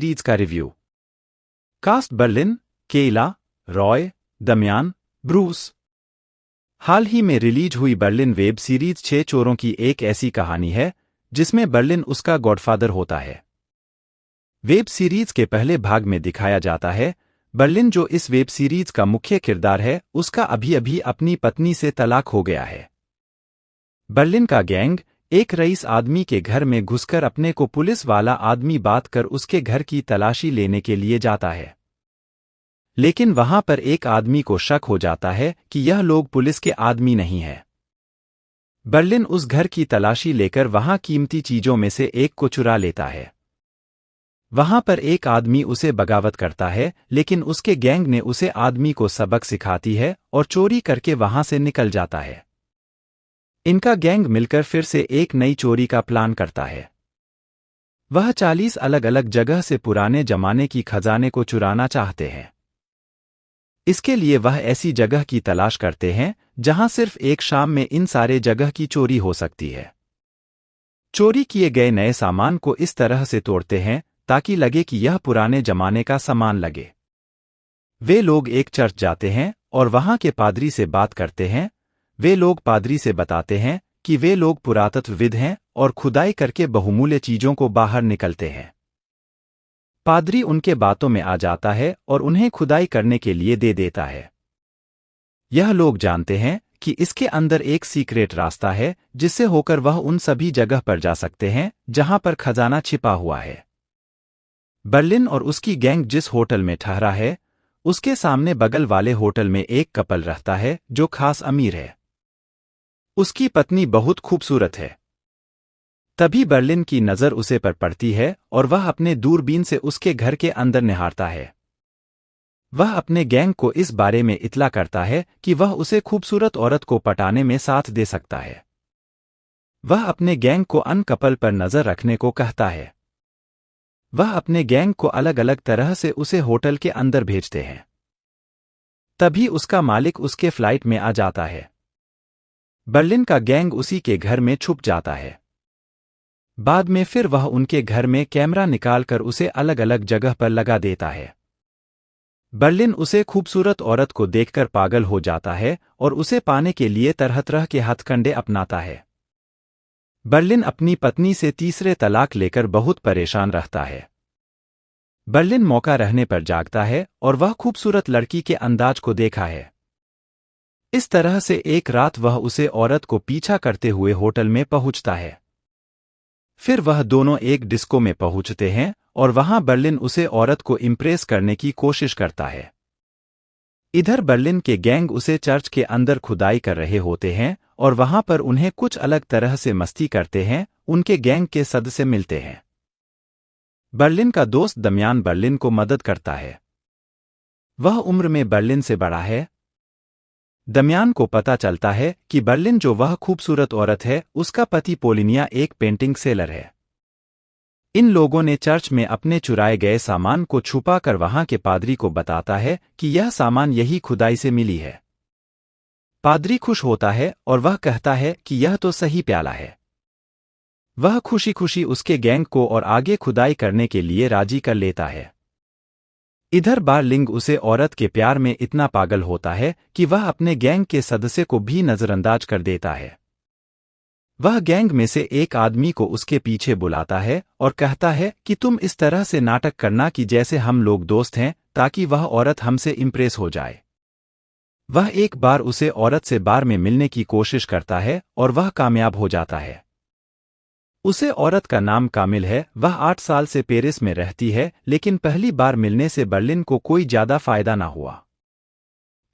Series का review. Cast Berlin, केला, Roy, दमियान, Bruce. हाल ही में रिलीज हुई बर्लिन वेब सीरीज 6 चोरों की एक ऐसी कहानी है जिसमें बर्लिन उसका गॉडफादर होता है। वेब सीरीज के पहले भाग में दिखाया जाता है बर्लिन, जो इस वेब सीरीज का मुख्य किरदार है, उसका अभी-अभी अपनी पत्नी से तलाक हो गया है। बर्लिन का गैंग एक रईस आदमी के घर में घुसकर अपने को पुलिस वाला आदमी बात कर उसके घर की तलाशी लेने के लिए जाता है। लेकिन वहां पर एक आदमी को शक हो जाता है कि यह लोग पुलिस के आदमी नहीं है। बर्लिन उस घर की तलाशी लेकर वहां कीमती चीजों में से एक को चुरा लेता है। वहां पर एक आदमी उसे बगावत करता है, लेकिन उसके गैंग ने उसे आदमी को सबक सिखाती है और चोरी करके वहां से निकल जाता है। इनका गैंग मिलकर फिर से एक नई चोरी का प्लान करता है। वह 40 अलग अलग जगह से पुराने जमाने की खजाने को चुराना चाहते हैं। इसके लिए वह ऐसी जगह की तलाश करते हैं जहां सिर्फ एक शाम में इन सारे जगह की चोरी हो सकती है। चोरी किए गए नए सामान को इस तरह से तोड़ते हैं ताकि लगे कि यह पुराने जमाने का सामान लगे। वे लोग एक चर्च जाते हैं और वहां के पादरी से बात करते हैं। वे लोग पादरी से बताते हैं कि वे लोग पुरातत्वविद हैं और खुदाई करके बहुमूल्य चीजों को बाहर निकलते हैं। पादरी उनके बातों में आ जाता है और उन्हें खुदाई करने के लिए दे देता है। यह लोग जानते हैं कि इसके अंदर एक सीक्रेट रास्ता है जिससे होकर वह उन सभी जगह पर जा सकते हैं जहां पर खजाना छिपा हुआ है। बर्लिन और उसकी गैंग जिस होटल में ठहरा है, उसके सामने बगल वाले होटल में एक कपल रहता है जो खास अमीर है। उसकी पत्नी बहुत खूबसूरत है। तभी बर्लिन की नज़र उसे पर पड़ती है और वह अपने दूरबीन से उसके घर के अंदर निहारता है। वह अपने गैंग को इस बारे में इत्तला करता है कि वह उसे खूबसूरत औरत को पटाने में साथ दे सकता है। वह अपने गैंग को अन कपल पर नजर रखने को कहता है। वह अपने गैंग को अलग अलग तरह से उसे होटल के अंदर भेजते हैं। तभी उसका मालिक उसके फ्लाइट में आ जाता है। बर्लिन का गैंग उसी के घर में छुप जाता है। बाद में फिर वह उनके घर में कैमरा निकालकर उसे अलग अलग जगह पर लगा देता है। बर्लिन उसे खूबसूरत औरत को देखकर पागल हो जाता है और उसे पाने के लिए तरह तरह के हथकंडे अपनाता है। बर्लिन अपनी पत्नी से तीसरे तलाक लेकर बहुत परेशान रहता है। बर्लिन मौका रहने पर जागता है और वह खूबसूरत लड़की के अंदाज को देखा है। इस तरह से एक रात वह उसे औरत को पीछा करते हुए होटल में पहुंचता है। फिर वह दोनों एक डिस्को में पहुंचते हैं और वहां बर्लिन उसे औरत को इम्प्रेस करने की कोशिश करता है। इधर बर्लिन के गैंग उसे चर्च के अंदर खुदाई कर रहे होते हैं और वहां पर उन्हें कुछ अलग तरह से मस्ती करते हैं। उनके गैंग के सदस्य मिलते हैं। बर्लिन का दोस्त दमियान बर्लिन को मदद करता है। वह उम्र में बर्लिन से बड़ा है। दमियान को पता चलता है कि बर्लिन, जो वह खूबसूरत औरत है, उसका पति पोलिनिया एक पेंटिंग सेलर है। इन लोगों ने चर्च में अपने चुराए गए सामान को छुपा कर वहां के पादरी को बताता है कि यह सामान यही खुदाई से मिली है। पादरी खुश होता है और वह कहता है कि यह तो सही प्याला है। वह खुशी खुशी उसके गैंग को और आगे खुदाई करने के लिए राजी कर लेता है। इधर बार्लिंग उसे औरत के प्यार में इतना पागल होता है कि वह अपने गैंग के सदस्य को भी नजरअंदाज कर देता है। वह गैंग में से एक आदमी को उसके पीछे बुलाता है और कहता है कि तुम इस तरह से नाटक करना कि जैसे हम लोग दोस्त हैं, ताकि वह औरत हमसे इम्प्रेस हो जाए। वह एक बार उसे औरत से बार में मिलने की कोशिश करता है और वह कामयाब हो जाता है। उसे औरत का नाम कामिल है। वह 8 साल से पेरिस में रहती है, लेकिन पहली बार मिलने से बर्लिन को कोई ज्यादा फायदा ना हुआ।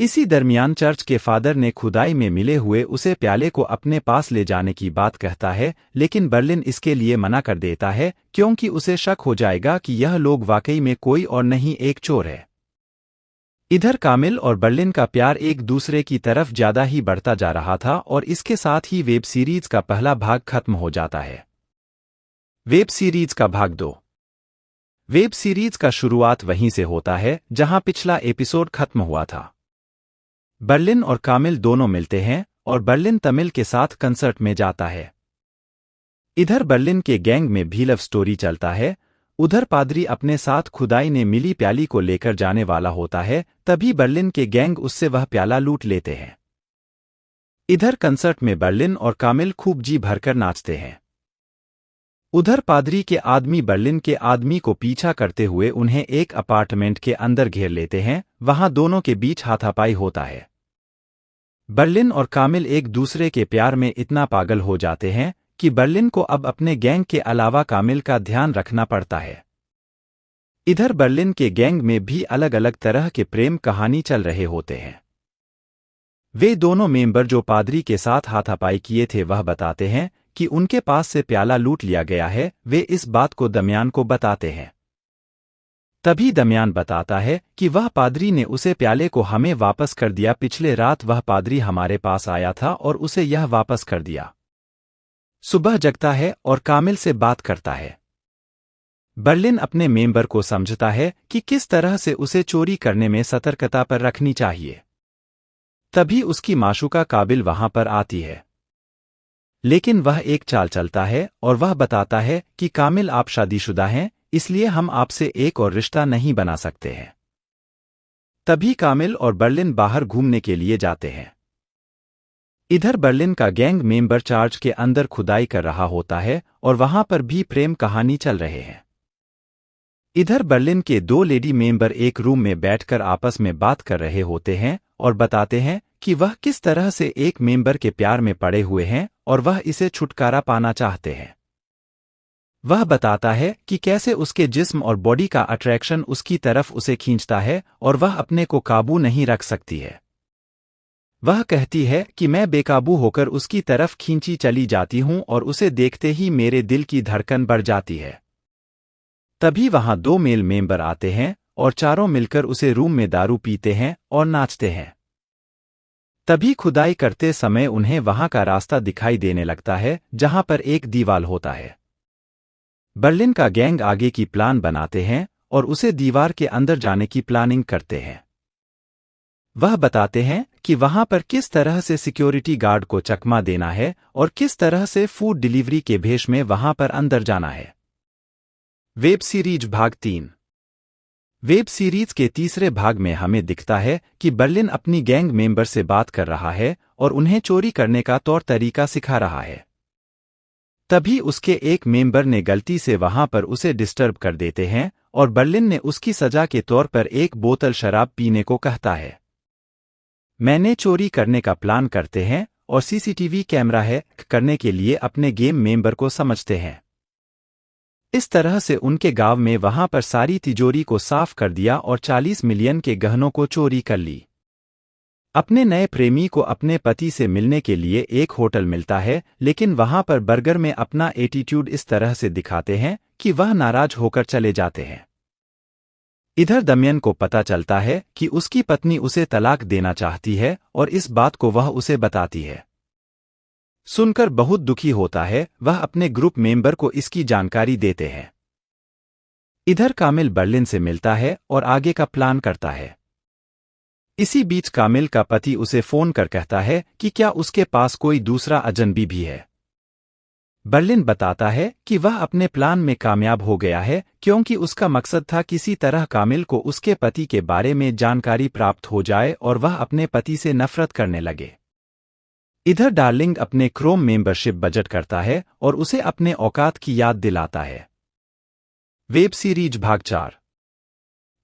इसी दरमियान चर्च के फादर ने खुदाई में मिले हुए उसे प्याले को अपने पास ले जाने की बात कहता है, लेकिन बर्लिन इसके लिए मना कर देता है क्योंकि उसे शक हो जाएगा कि यह लोग वाकई में कोई और नहीं एक चोर है। इधर कामिल और बर्लिन का प्यार एक दूसरे की तरफ ज्यादा ही बढ़ता जा रहा था और इसके साथ ही वेब सीरीज का पहला भाग खत्म हो जाता है। वेब सीरीज का भाग 2। वेब सीरीज का शुरुआत वहीं से होता है जहां पिछला एपिसोड खत्म हुआ था। बर्लिन और कामिल दोनों मिलते हैं और बर्लिन तमिल के साथ कंसर्ट में जाता है। इधर बर्लिन के गैंग में भी लव स्टोरी चलता है। उधर पादरी अपने साथ खुदाई ने मिली प्याली को लेकर जाने वाला होता है, तभी बर्लिन के गैंग उससे वह प्याला लूट लेते हैं। इधर कंसर्ट में बर्लिन और कामिल खूब जी भरकर नाचते हैं। उधर पादरी के आदमी बर्लिन के आदमी को पीछा करते हुए उन्हें एक अपार्टमेंट के अंदर घेर लेते हैं। वहां दोनों के बीच हाथापाई होता है। बर्लिन और कामिल एक दूसरे के प्यार में इतना पागल हो जाते हैं कि बर्लिन को अब अपने गैंग के अलावा कामिल का ध्यान रखना पड़ता है। इधर बर्लिन के गैंग में भी अलग अलग तरह के प्रेम कहानी चल रहे होते हैं। वे दोनों मेंबर जो पादरी के साथ हाथापाई किए थे वह बताते हैं कि उनके पास से प्याला लूट लिया गया है। वे इस बात को दमियान को बताते हैं। तभी दमियान बताता है कि वह पादरी ने उसे प्याले को हमें वापस कर दिया। पिछले रात वह पादरी हमारे पास आया था और उसे यह वापस कर दिया। सुबह जगता है और कामिल से बात करता है। बर्लिन अपने मेंबर को समझता है कि किस तरह से उसे चोरी करने में सतर्कता पर रखनी चाहिए। तभी उसकी माशूका काबिल वहां पर आती है, लेकिन वह एक चाल चलता है और वह बताता है कि कामिल आप शादीशुदा हैं, इसलिए हम आपसे एक और रिश्ता नहीं बना सकते हैं। तभी कामिल और बर्लिन बाहर घूमने के लिए जाते हैं। इधर बर्लिन का गैंग मेंबर चार्ज के अंदर खुदाई कर रहा होता है और वहां पर भी प्रेम कहानी चल रहे हैं। इधर बर्लिन के दो लेडी मेंबर एक रूम में बैठकर आपस में बात कर रहे होते हैं और बताते हैं कि वह किस तरह से एक मेंबर के प्यार में पड़े हुए हैं और वह इसे छुटकारा पाना चाहते हैं। वह बताता है कि कैसे उसके जिस्म और बॉडी का अट्रैक्शन उसकी तरफ उसे खींचता है और वह अपने को काबू नहीं रख सकती है। वह कहती है कि मैं बेकाबू होकर उसकी तरफ खींची चली जाती हूं और उसे देखते ही मेरे दिल की धड़कन बढ़ जाती है। तभी वहां दो मेल मेंबर आते हैं और चारों मिलकर उसे रूम में दारू पीते हैं और नाचते हैं। तभी खुदाई करते समय उन्हें वहां का रास्ता दिखाई देने लगता है जहां पर एक दीवार होता है। बर्लिन का गैंग आगे की प्लान बनाते हैं और उसे दीवार के अंदर जाने की प्लानिंग करते हैं। वह बताते हैं कि वहां पर किस तरह से सिक्योरिटी गार्ड को चकमा देना है और किस तरह से फूड डिलीवरी के भेष में वहां पर अंदर जाना है। वेब सीरीज भाग 3। वेब सीरीज के तीसरे भाग में हमें दिखता है कि बर्लिन अपनी गैंग मेंबर से बात कर रहा है और उन्हें चोरी करने का तौर तरीका सिखा रहा है। तभी उसके एक मेंबर ने गलती से वहां पर उसे डिस्टर्ब कर देते हैं और बर्लिन ने उसकी सजा के तौर पर एक बोतल शराब पीने को कहता है। मैंने चोरी करने का प्लान करते हैं और सीसीटीवी कैमरा हैक करने के लिए अपने गेम मेंबर को समझते हैं। इस तरह से उनके गांव में वहां पर सारी तिजोरी को साफ कर दिया और 40 मिलियन के गहनों को चोरी कर ली। अपने नए प्रेमी को अपने पति से मिलने के लिए एक होटल मिलता है, लेकिन वहां पर बर्गर में अपना एटीट्यूड इस तरह से दिखाते हैं कि वह नाराज होकर चले जाते हैं। इधर दमियन को पता चलता है कि उसकी पत्नी उसे तलाक देना चाहती है और इस बात को वह उसे बताती है। सुनकर बहुत दुखी होता है, वह अपने ग्रुप मेंबर को इसकी जानकारी देते हैं। इधर कामिल बर्लिन से मिलता है और आगे का प्लान करता है। इसी बीच कामिल का पति उसे फोन कर कहता है कि क्या उसके पास कोई दूसरा अजनबी भी है। बर्लिन बताता है कि वह अपने प्लान में कामयाब हो गया है, क्योंकि उसका मकसद था किसी तरह कामिल को उसके पति के बारे में जानकारी प्राप्त हो जाए और वह अपने पति से नफरत करने लगे। इधर डार्लिंग अपने क्रोम मेंबरशिप बजट करता है और उसे अपने औकात की याद दिलाता है। वेब सीरीज भाग 4।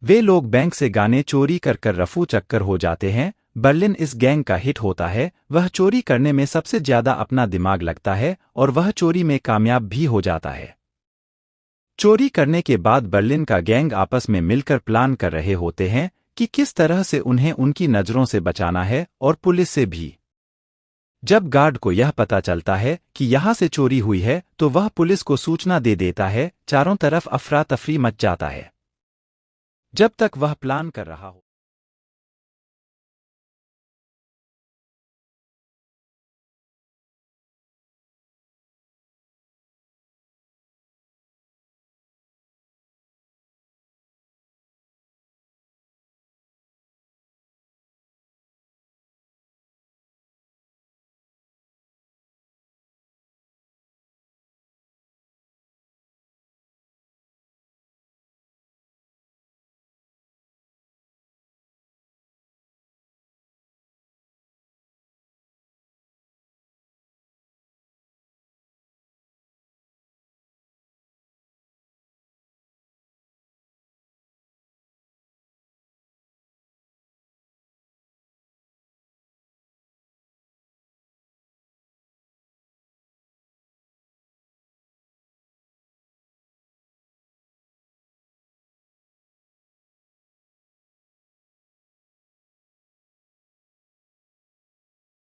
वे लोग बैंक से गाने चोरी कर कर रफू चक्कर हो जाते हैं। बर्लिन इस गैंग का हिट होता है। वह चोरी करने में सबसे ज्यादा अपना दिमाग लगता है और वह चोरी में कामयाब भी हो जाता है। चोरी करने के बाद बर्लिन का गैंग आपस में मिलकर प्लान कर रहे होते हैं कि किस तरह से उन्हें उनकी नजरों से बचाना है और पुलिस से भी। जब गार्ड को यह पता चलता है कि यहां से चोरी हुई है तो वह पुलिस को सूचना दे देता है। चारों तरफ अफरा तफरी मच जाता है। जब तक वह प्लान कर रहा हो